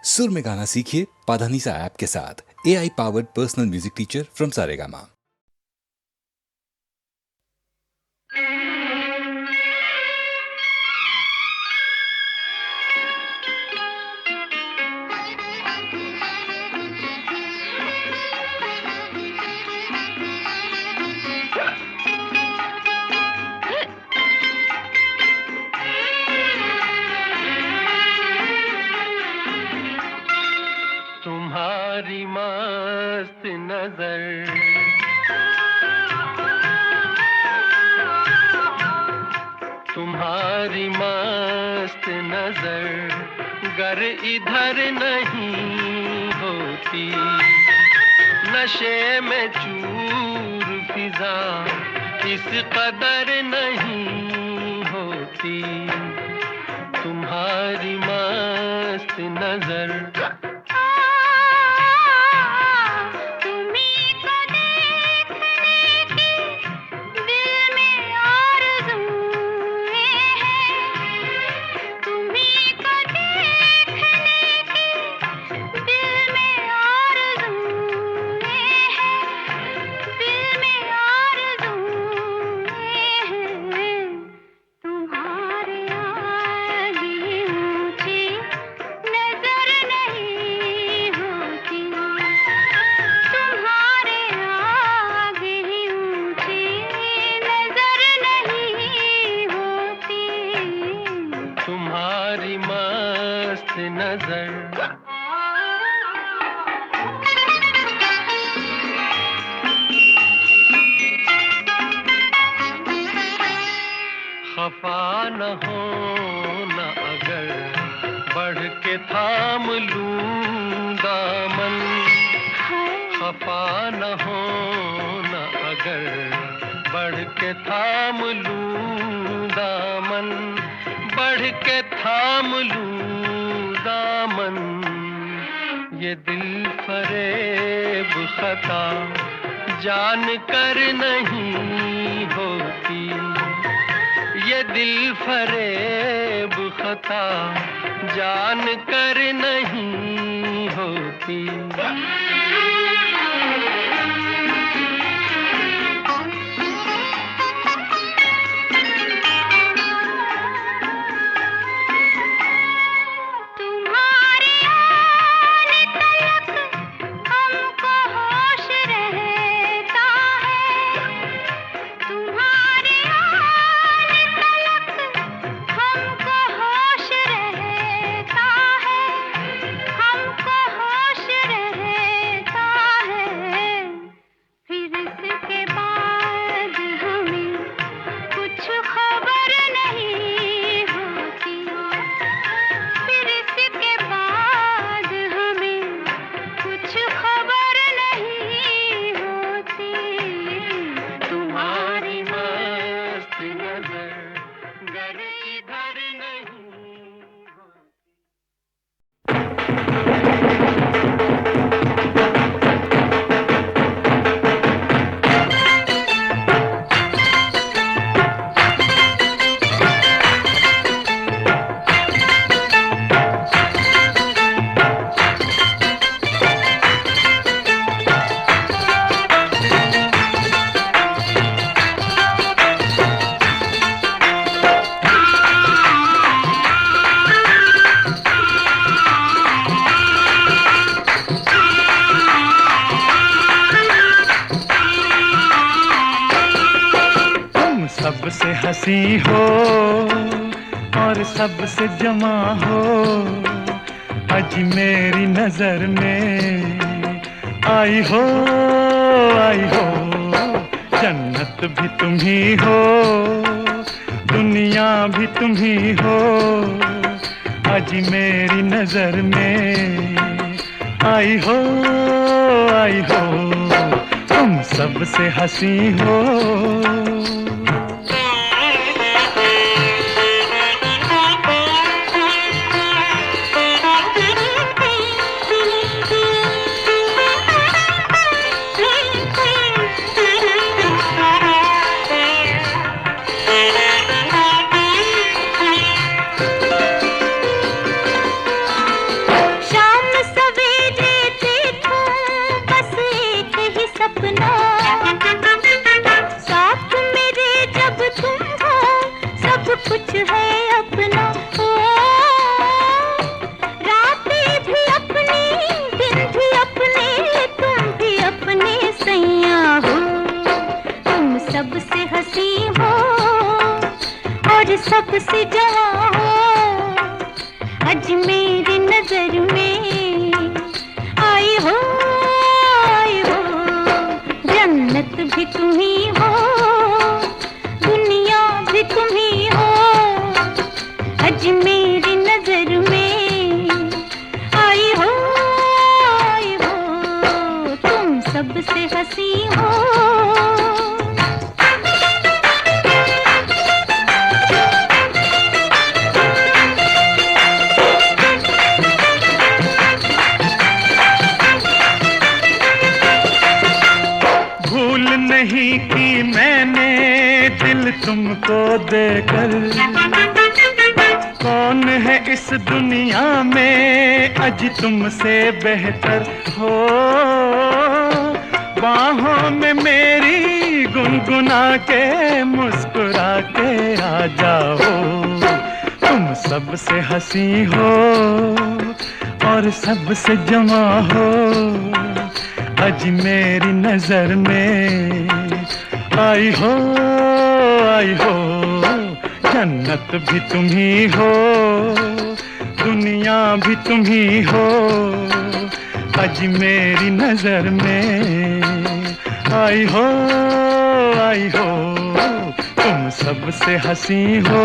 सुर में गाना सीखिए पाधानीसा ऐप के साथ। AI powered personal music teacher from Saregama. तुम्हारी मस्त नजर तुम्हारी मस्त नजर गर इधर नहीं होती, नशे में चूर फिजा इस कदर नहीं होती। तुम्हारी मस्त नजर तुम्हारी मस्त नजर खफा न होना अगर बढ़ के थाम लूं दामन, खफा न होना अगर बढ़ के थाम लूं दामन, बढ़ के थाम लूं दामन। ये दिल फरेब खता जान कर नहीं होती, ये दिल फरेब खता जान कर नहीं होती। सबसे हंसी हो और सबसे जमा हो, आज मेरी नजर में आई हो जन्नत भी तुम ही हो, दुनिया भी तुम ही हो, आज मेरी नजर में आई हो तुम सबसे हंसी हो। शाम सबसे जवां हो आज मेरी नजर में आई हो जन्नत भी तुम ही हो दुनिया भी तुम ही हो आज मेरी नजर में आई हो तुम सबसे हंसी हो। नहीं की मैंने दिल तुमको देकर, कौन है इस दुनिया में आज तुमसे बेहतर हो। बाहों में मेरी गुनगुना के मुस्कुरा के आ जाओ। तुम सबसे हंसी हो और सबसे जमा हो आज मेरी नजर में आई हो जन्नत भी तुम ही हो दुनिया भी तुम ही हो आज मेरी नजर में आई हो तुम सबसे हंसी हो।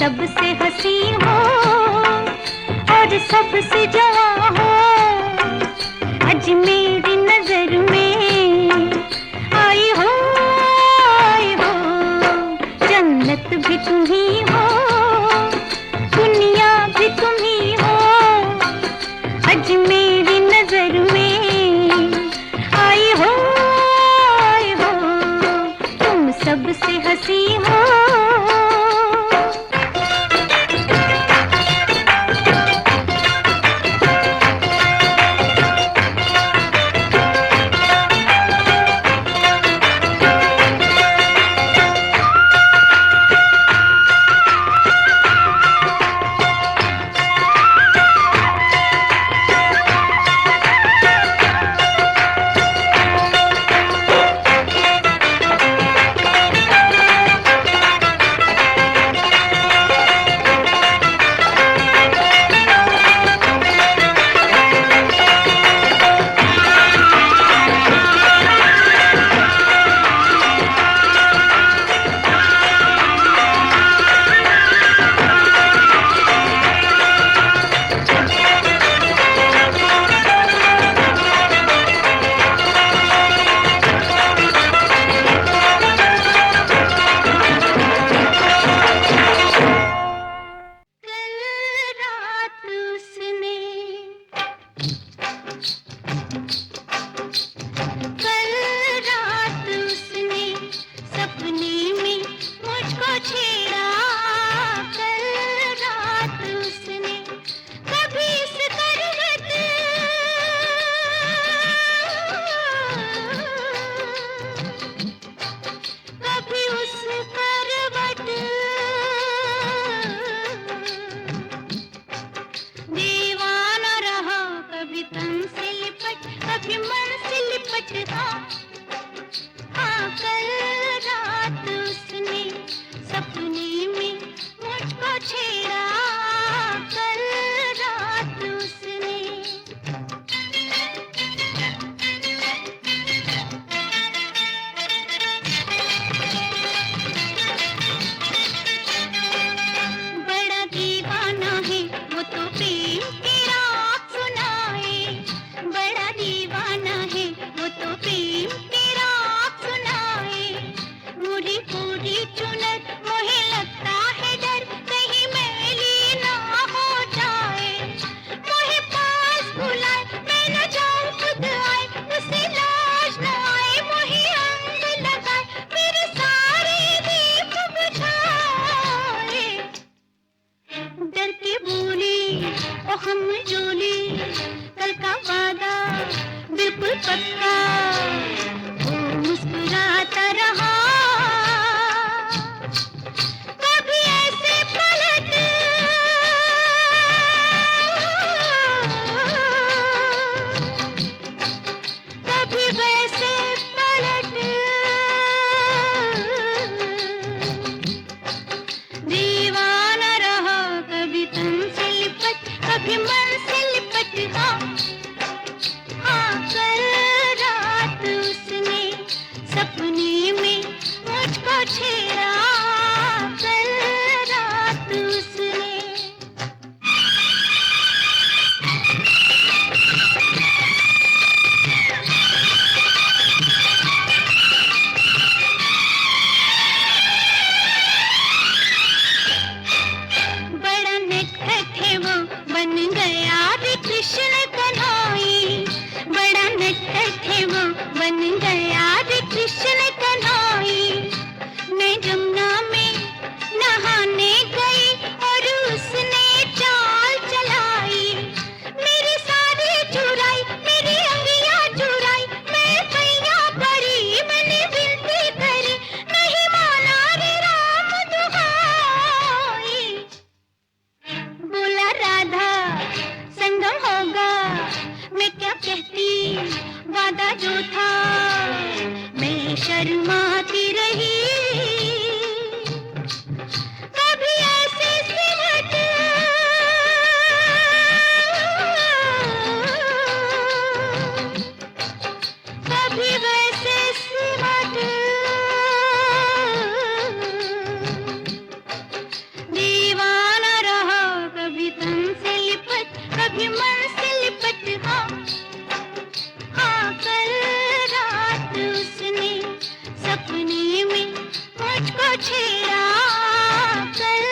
सबसे हंसी हो और सबसे जवां हो आज मेरी नजर में आई हो जन्नत भी तुम ही हो दुनिया भी तुम ही हो आज मेरी नजर में आई हो तुम सबसे हंसी हो। वो तो प्रेम की रात सुनाए बड़ा दीवाना छेड़ा कल रात उसने। बड़ा नटखट है वो बन गया रे कृष्ण कन्हई, बड़ा नटखट है वो बन गया रे कृष्ण कन्हई। मैं जमुना में नहाने गई और उसने चाल चलाई, मेरी सारी चुराई, मेरी अंगियां चुराई, मैं पैया पड़ी, मैंने विनती करी, नहीं माना रे राम दुहाई। बोला राधा संगम होगा, मैं क्या कहती वादा जो था, मैं शर्माती रही। कभी ऐसे सिमट, कभी वैसे सिमट, दीवाना रहा कभी तन से लिपट, कभी मन से लिपट। हाँ हाँ कल रात उसने सपने में मुझको छेड़ा कल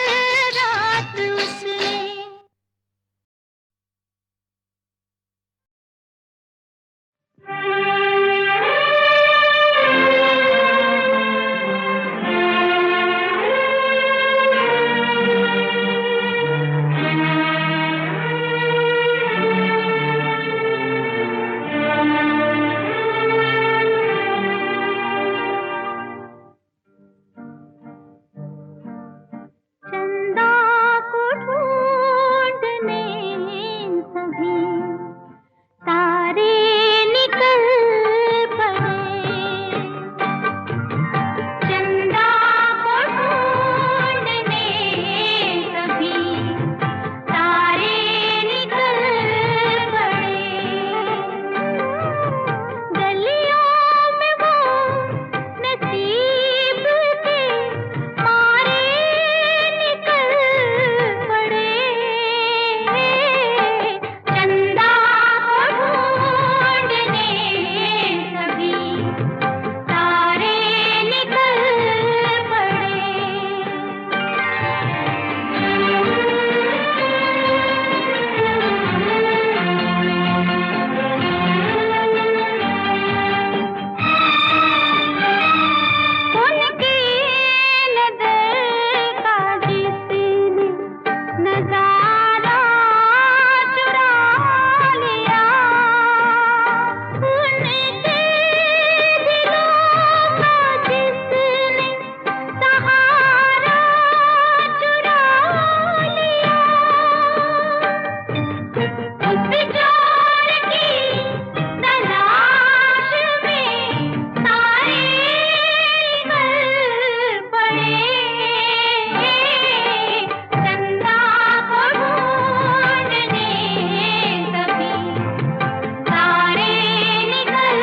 रात उसने। चंदा को ढूंढने सभी तारे निकल पड़े, चंदा को ढूंढने सभी तारे निकल पड़े। गलियों में वो नसीब के मारे निकल पड़े, चंदा को ढूंढने सभी तारे निकल पड़े। उनकी नजर का जिसने नजारा चुरा लिया, उनके दिलों का जिसने सहारा चुरा लिया। उस चोर की तलाश में सारे निकल पड़े, चंदा को ढूंढने सभी तारे निकल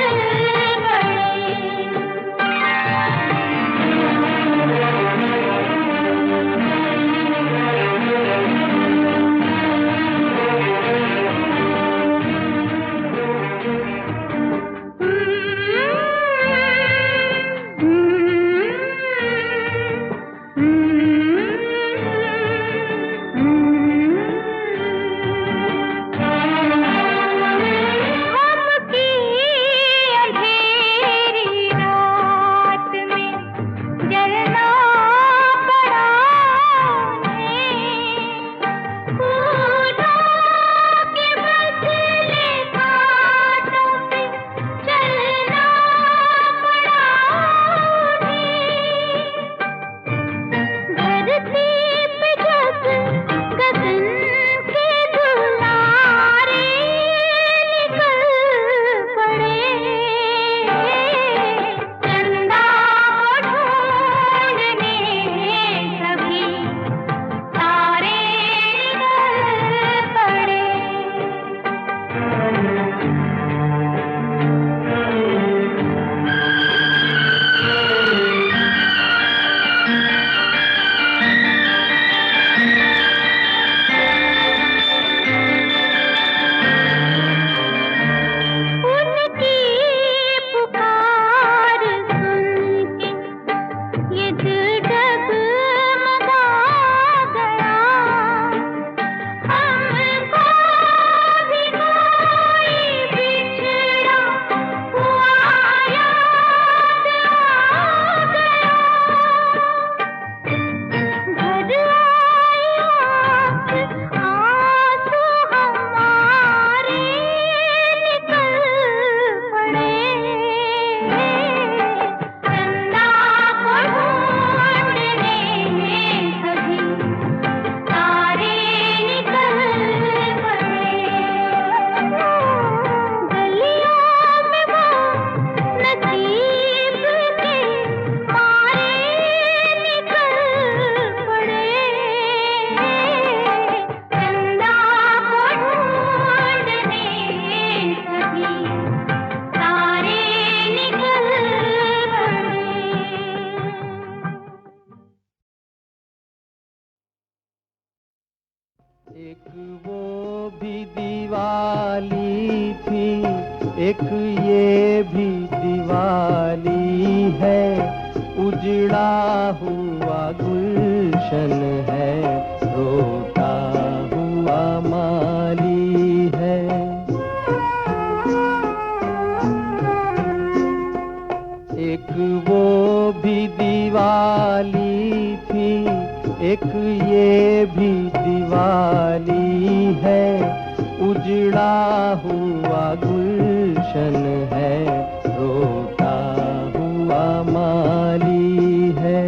की अंधेरी रात में जलना पड़ा फूलों के बदले कांटों पे चलना पड़ा धरती पे जब गगन के दुलारे निकल पड़े, चंदा को ये दिल डगमगा गया, हमको भी कोई बिछड़ा हुआ याद आ गया। घर आई आंसू हमारे निकल पड़े, चंदा को ढूंढने सभी तारे निकल पड़े। गलियों में वो नसीब के मारे निकल पड़े, चंदा को ढूंढने सभी तारे निकल पड़े। एक वो भी दिवाली थी, एक ये भी दिवाली है, उजड़ा हुआ गुलशन है, रोता हुआ माली है। एक वो भी दिवाली थी, एक ये भी दिवाली है, उजड़ा हुआ गुलशन है, रोता हुआ माली है।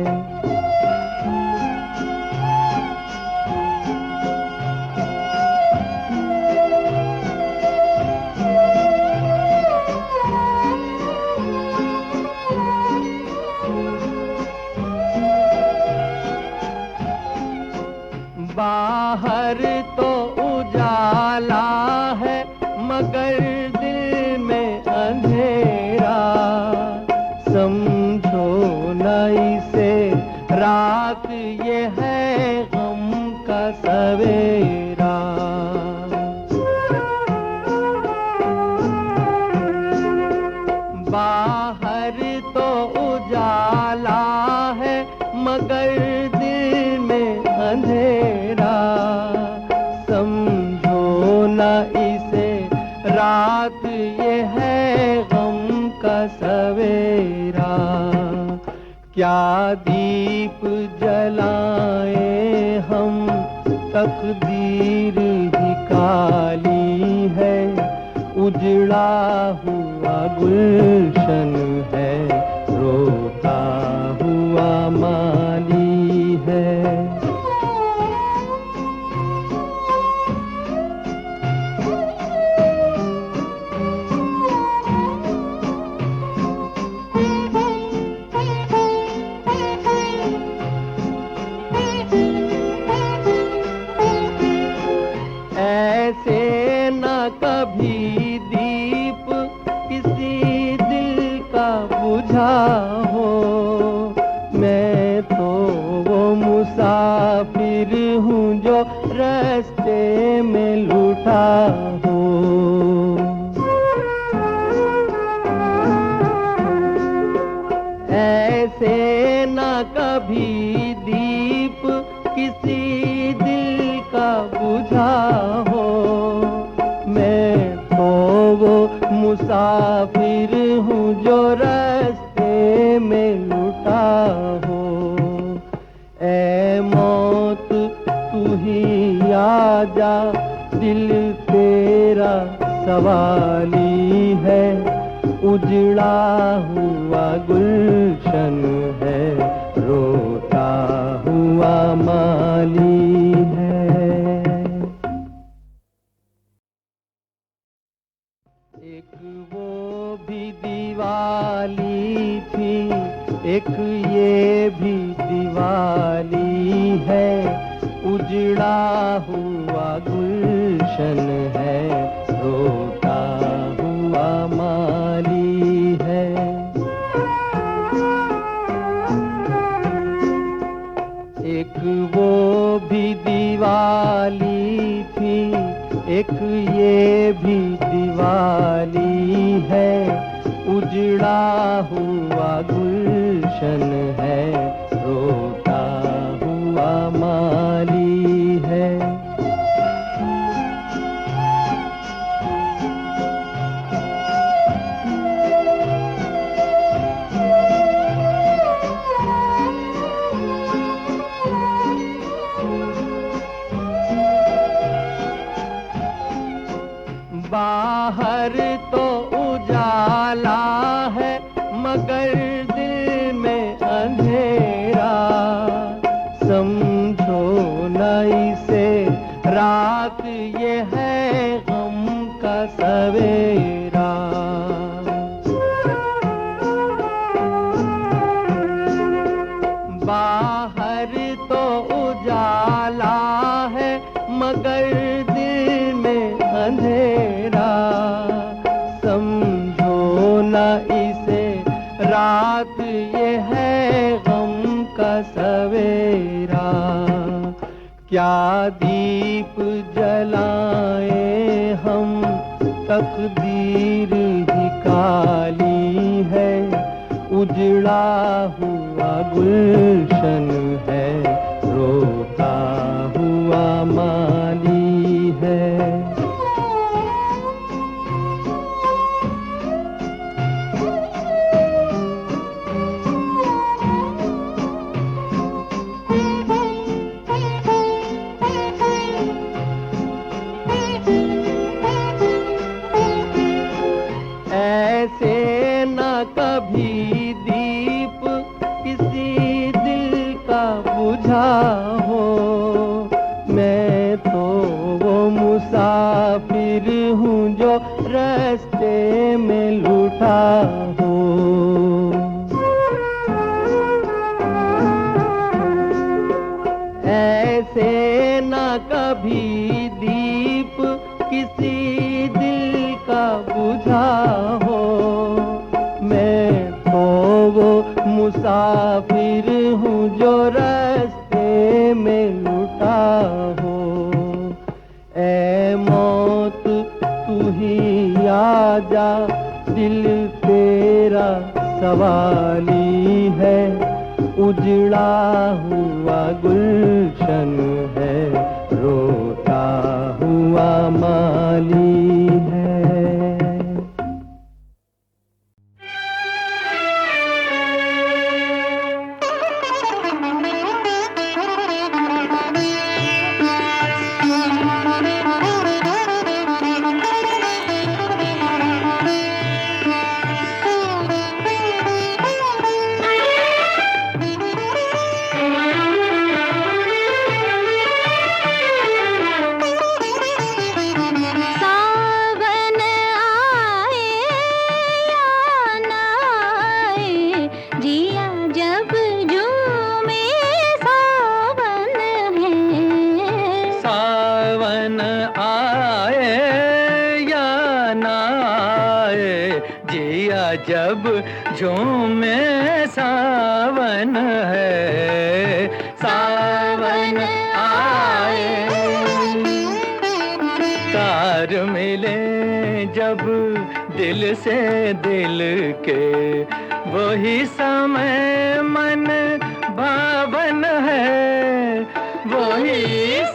बाहर तो उजाला है, मगर दिल में अंधेरा, समझो न इसे रात ये है गम का सवेरा। बाहर तो उजाला है, मगर दिल में अंधेरा, समझो न इसे रात ये है गम का सवेरा। क्या दीप जलाए हम, तकदीर ही काली है, उजड़ा हुआ गुलशन है, रोता हुआ माली है। ऐसे न कभी दीप किसी दिल का बुझा हो, मैं तो वो मुसाफिर हूँ जो रास्ते में लूटा हो। ऐसे न कभी दीप किसी दिल का बुझा हो, मैं तो वो मुसाफिर हूँ जो रास्ते में लुटा हो। ऐ मौत तू ही आजा, दिल तेरा सवाली है, उजड़ा हुआ गुलशन है, रोता हुआ माली है। एक वो भी दिवाली थी, एक ये भी दिवाली है, उजड़ा हुआ गुलशन है, रोता हुआ माली है। एक वो भी दिवाली थी, एक ये भी दिवाली है, उजड़ा हुआ गुलशन है, का सवेरा, क्या दीप जलाए हम, तकदीर ही काली है, उजड़ा हुआ गुलशन है, रोता हुआ माली है। ऐसे न कभी दीप किसी दिल का बुझा हो, मैं तो वो मुसाफिर हूँ जो रास्ते में लूटा हो। ऐसे न कभी दीप किसी दिल का बुझा हो, मैं तो वो मुसाफिर हूँ जो रास्ते में लुटा हो। ऐ मौत तू ही आजा, दिल तेरा सवाली है, उजड़ा हुआ गुलशन है, रोता हुआ माली है। जब झूमे सावन है, सावन आए। तार मिले जब दिल से दिल के, वही समय मन भावन है, वही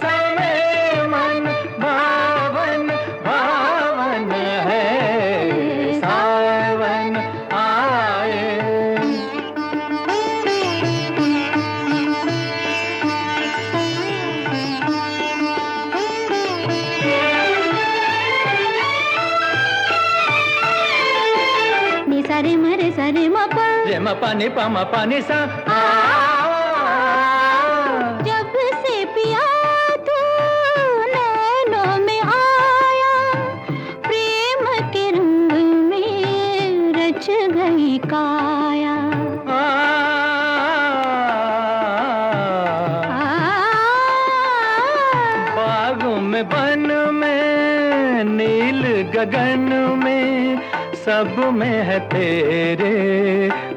समय मन भावन भावन है। सावन आए। नि सारे मरे सारे मपा रे मपा नि पा मपा नि सा। जब से पिया तू नैनों में आया, प्रेम के रंग में रच गई काया। बागों में वन में नील गगन में, सब में है तेरे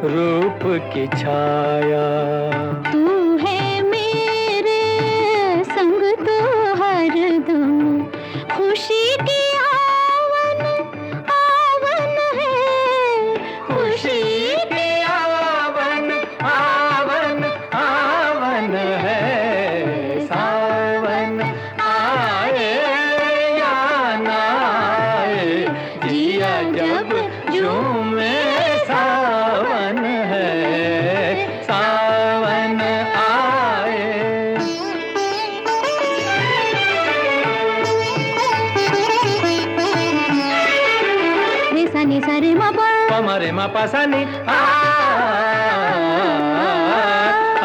रूप की छाया। तू है मेरे संग तो हरदम, खुशी की आवन आवन है, खुशी की आवन आवन आवन है। सावन आए या ना आए, जिया जब झूमे सावन है, सावन आए। रे सा नि सा रे मा पा पमरे मा पासानी।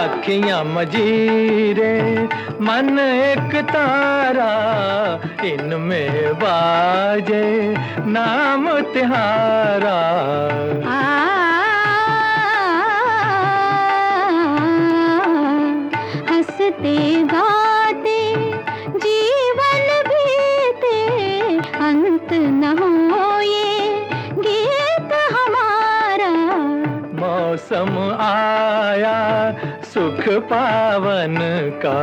अखियां मजीरे मन एक तारा, इनमें बाजे नाम तिहारा। हंसते गाते जीवन बीते, अंत न हो ये गीत हमारा। मौसम आया सुख पावन का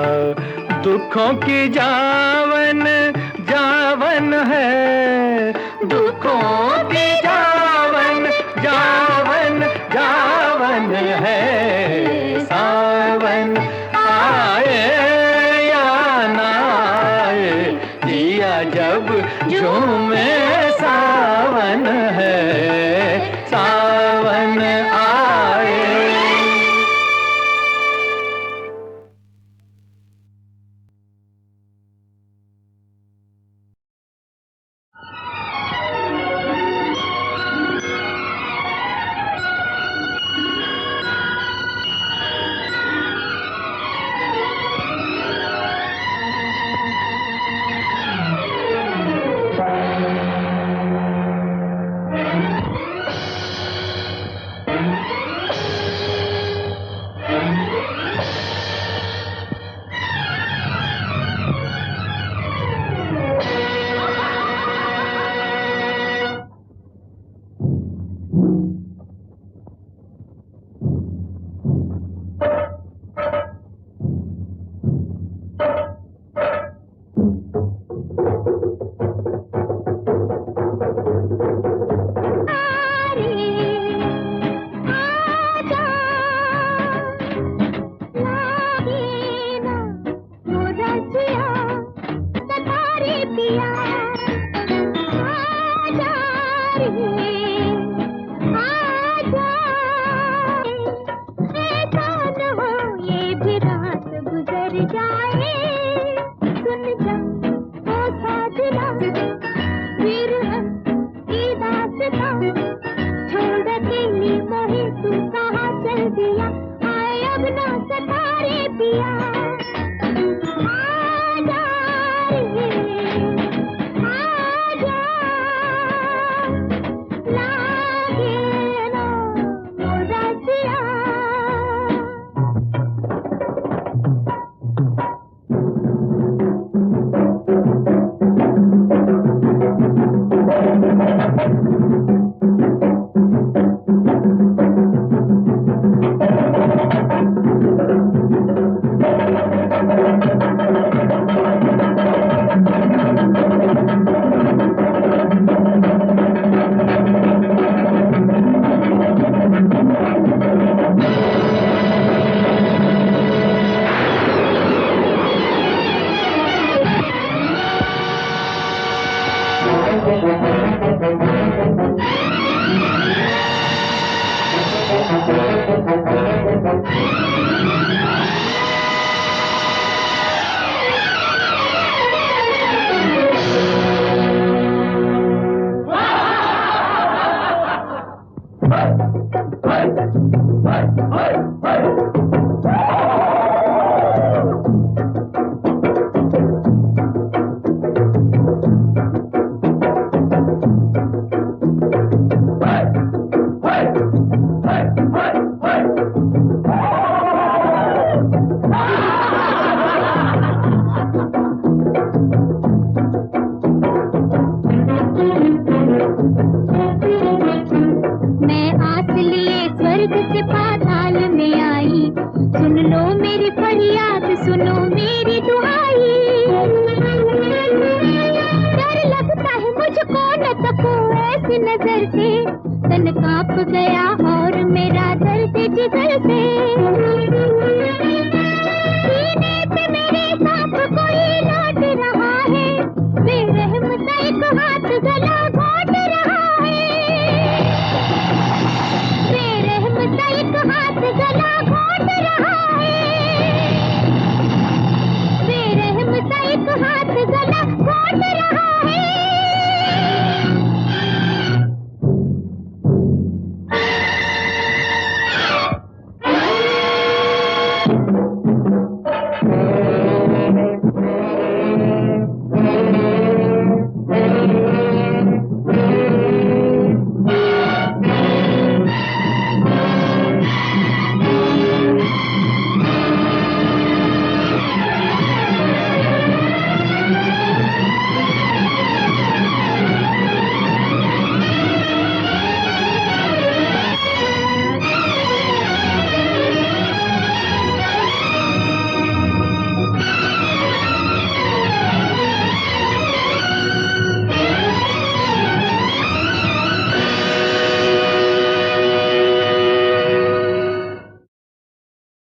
दुखों की जावन जावन है, दुखों की जावन जावन जावन है। सावन आए या ना आए, जिया जब झूमे सावन है, सावन आए। नजर से तन कांप गया और मेरा दर्द जिगर से